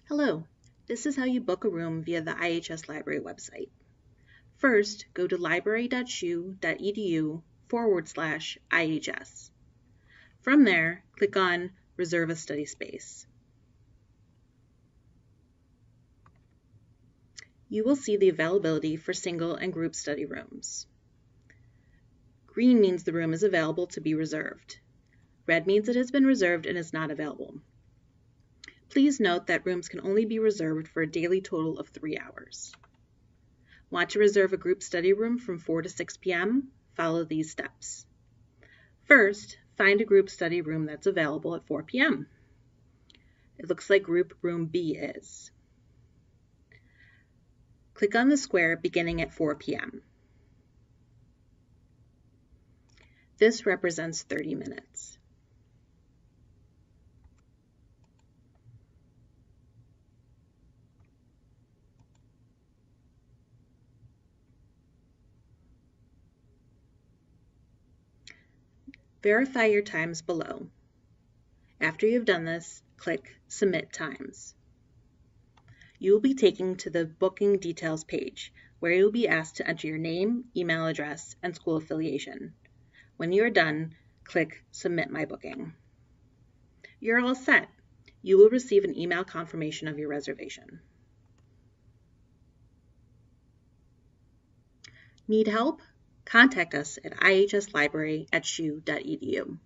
Hello, this is how you book a room via the IHS library website. First, go to library.shu.edu/IHS. From there, click on Reserve a Study Space. You will see the availability for single and group study rooms. Green means the room is available to be reserved. Red means it has been reserved and is not available. Please note that rooms can only be reserved for a daily total of 3 hours. Want to reserve a group study room from 4 to 6 p.m.? Follow these steps. First, find a group study room that's available at 4 p.m. It looks like group room B is. Click on the square beginning at 4 p.m. This represents 30 minutes. Verify your times below. After you've done this, click Submit Times. You will be taken to the Booking Details page, where you will be asked to enter your name, email address, and school affiliation. When you are done, click Submit My Booking. You're all set. You will receive an email confirmation of your reservation. Need help? Contact us at ihslibrary@shu.edu.